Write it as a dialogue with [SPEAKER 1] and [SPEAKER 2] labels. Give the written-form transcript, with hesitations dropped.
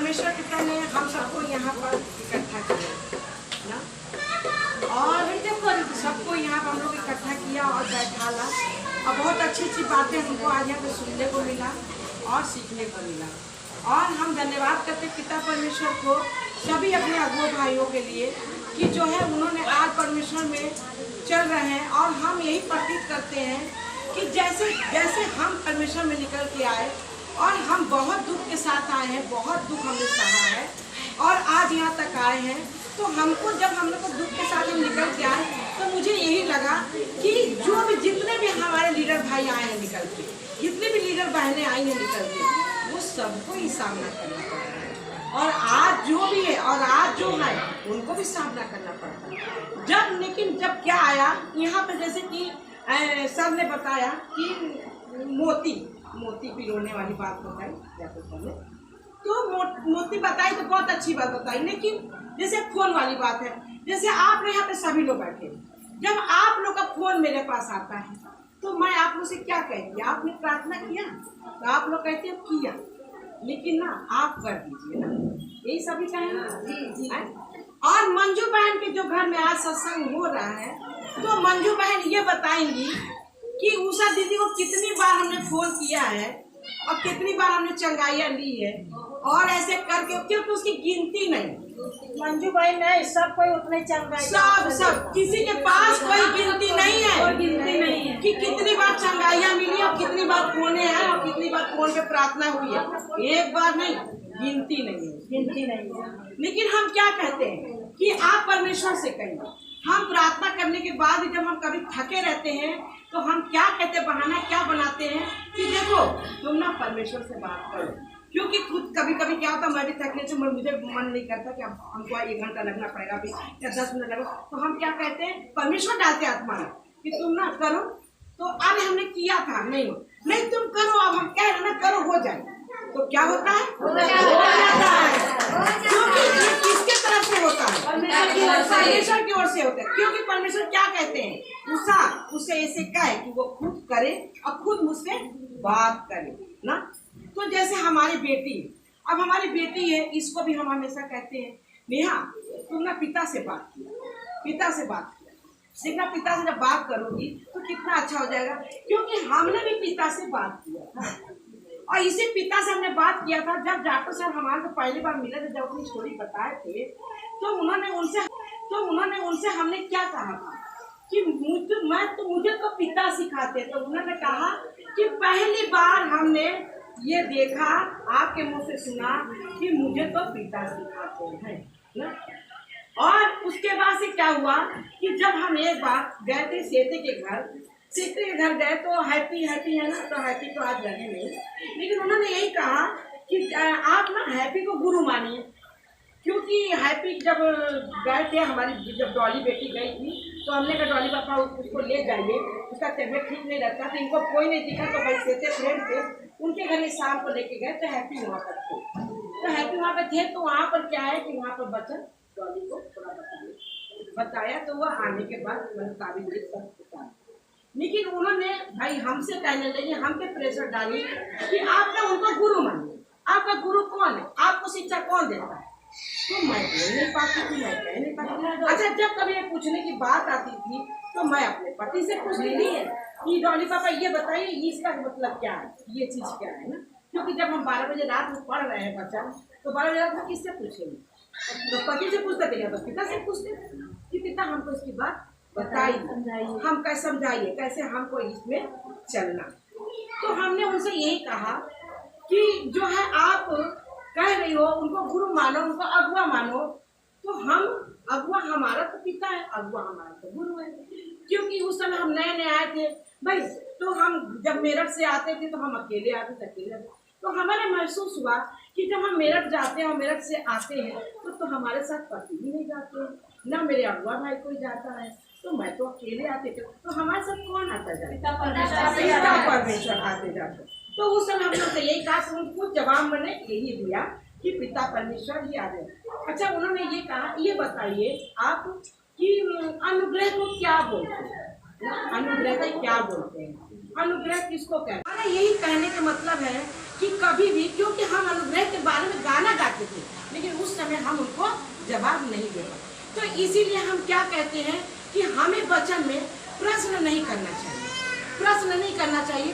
[SPEAKER 1] परमेश्वर पिता ने हम सबको यहाँ पर इकट्ठा किया ना, और सबको यहाँ पर हम लोग इकट्ठा किया और बैठाला, और बहुत अच्छी अच्छी बातें हमको आज यहाँ पे सुनने को मिला और सीखने को मिला। और हम धन्यवाद करते पिता परमेश्वर को सभी अपने अगुआ भाइयों के लिए कि जो है उन्होंने आज परमेश्वर में चल रहे हैं। और हम यही प्रतीत करते हैं कि जैसे जैसे हम परमेश्वर में निकल के आए और हम बहुत दुख के साथ आए हैं, बहुत दुख हमने सहा है और आज यहाँ तक आए हैं, तो हमको जब हम लोग दुख के साथ हम निकल के आए तो मुझे यही लगा कि जो भी जितने भी हमारे लीडर भाई आए हैं निकल के, जितने भी लीडर बहनें आई हैं निकल के, वो सबको ही सामना करना पड़ रहा है। और आज जो भी है और आज जो है उनको भी सामना करना पड़ता है। लेकिन जब क्या आया यहाँ पे, जैसे कि सर ने बताया कि मोती पिरोने वाली बात बताई पहले, तो मोती बताई तो बहुत अच्छी बात बताई। लेकिन जैसे फोन वाली बात है, जैसे आप यहाँ पे सभी लोग बैठे, जब आप लोग का फोन मेरे पास आता है तो मैं आप लोग से क्या कहती, आपने प्रार्थना किया तो आप लोग कहते हैं किया, लेकिन ना आप कर दीजिए ना, यही सभी कहना जी। और मंजू बहन के जो घर में आज सत्संग हो रहा है, तो मंजू बहन ये बताएंगी कि उषा दीदी को कितनी बार हमने फोन किया है और कितनी बार हमने चंगाइयाँ ली है, और ऐसे करके क्योंकि उसकी गिनती नहीं।
[SPEAKER 2] मंजू भाई नहीं, सब कोई उतने
[SPEAKER 1] सब किसी के पास कोई गिनती नहीं है,
[SPEAKER 2] कोई गिनती नहीं है
[SPEAKER 1] कि कितनी बार चंगाइयाँ मिली और कितनी बार फोने हैं और कितनी बार फोन पे प्रार्थना हुई है। एक बार नहीं, गिनती नहीं है। लेकिन हम क्या कहते हैं कि आप परमेश्वर से कहिए। हम प्रार्थना करने के बाद जब हम कभी थके रहते हैं तो हम क्या कहते हैं, बहाना क्या बनाते हैं कि देखो तुम ना परमेश्वर से बात करो, क्योंकि खुद कभी कभी क्या होता है, मैं भी थकने से मुझे मन नहीं करता कि हमको 1 घंटा लगना पड़ेगा अभी या 10 मिनट लगेगा, तो हम क्या कहते हैं, परमेश्वर डालते आत्मा कि तुम ना करो। तो अब हमने किया था, नहीं तुम करो, अब हम कह रहे ना करो, हो जाए, तो क्या होता है, हो जाता है। क्योंकि ये किसके तरफ से होता है, परमेश्वर की ओर से होता है। क्योंकि परमेश्वर क्या कहते हैं, उसे ऐसे कहे कि वो खुद करे और खुद मुझसे बात करे ना। तो जैसे हमारी बेटी, अब हमारी बेटी है, इसको भी हम हमेशा कहते हैं नेहा तुम ना पिता से बात किया, देखना पिता से जब बात करोगी तो कितना अच्छा हो जाएगा। क्योंकि हमने भी पिता से बात किया था, और इसी पिता से हमने बात किया था जब डॉक्टर साहब हमारे को पहली बार मिले थे, जब अपनी स्टोरी बताए थे, तो उन्होंने उनसे हमने क्या कहा था कि मुझे तो पिता सिखाते। तो उन्होंने कहा कि पहली बार हमने ये देखा, आपके मुंह से सुना कि मुझे तो पिता सिखाते हैं ना। और उसके बाद से क्या हुआ कि जब हम एक बार गए थे सेते के घर गए, तो हैप्पी है ना, तो हैप्पी तो आज लगे नहीं, लेकिन उन्होंने यही कहा कि आप ना हैप्पी को गुरु मानिए। क्योंकि हैप्पी जब गए थे, हमारी जब डॉली बेटी गई थी, तो हमने कहा डॉली पापा उसको ले जाइए, उसका तबियत ठीक नहीं रहता था, इनको कोई नहीं दिखा, तो भाई सेते फ्रेंड थे उनके घर ये शाम को लेके गए, तो हैप्पी वहाँ पर थे। तो हैप्पी वहाँ पर थे, तो वहाँ पर क्या है कि वहाँ पर बच्चन डॉली को थोड़ा बताया, तो वह आने के बाद मैंने काबिल सब बताया। लेकिन उन्होंने भाई हमसे कहने लगे, हम पे प्रेशर डाली कि आप ना उनको गुरु मानिए। आपका गुरु कौन है, आपको शिक्षा कौन देता है? तो मैं बोल नहीं पाती थी, मैं कह नहीं पाती। अच्छा, जब कभी ये पूछने की बात आती थी तो मैं अपने पति से पूछ लेती है कि डॉली पापा ये बताइए इसका मतलब क्या है, ये चीज क्या है ना। क्योंकि जब हम 12 बजे रात में पढ़ रहे हैं बच्चा, तो 12 बजे रात में किससे पूछेंगे, तो पति से पूछते थे या तो पिता से पूछते कि पिता हमको इसकी बात बताइए, हम कैसे समझाइए, कैसे हमको इसमें चलना। तो हमने उनसे यही कहा कि जो है आप कह रही हो उनको गुरु मानो, उनको अगुआ मानो, तो हम अगुआ हमारा तो पिता है, अगुआ हमारा तो गुरु है। क्योंकि उस समय हम नए आए थे भाई, तो हम जब मेरठ से आते थे तो हम अकेले आते थे, तो हमारे महसूस हुआ कि जब हम मेरठ जाते हैं और मेरठ से आते हैं तो हमारे साथ पति भी नहीं जाते, ना मेरे अगुआ भाई कोई जाता है, तो मैं तो अकेले आते थे, तो हमारे साथ कौन आता जाता, पिता परमेश्वर आते जाते। तो उस समय हम लोग यही कहा, उनको जवाब मैंने यही दिया कि पिता परमेश्वर ही आ गए। अच्छा, उन्होंने ये कहा, ये बताइए आप कि अनुग्रह को क्या बोलते हैं, अनुग्रह को क्या बोलते हैं, अनुग्रह किसको कहते हैं? यही कहने का मतलब है कि कभी भी, क्योंकि हम अनुग्रह के बारे में गाना गाते थे, जवाब नहीं दे पाए। तो इसीलिए हम क्या कहते हैं कि हमें वचन में प्रश्न नहीं करना चाहिए, प्रश्न नहीं करना चाहिए।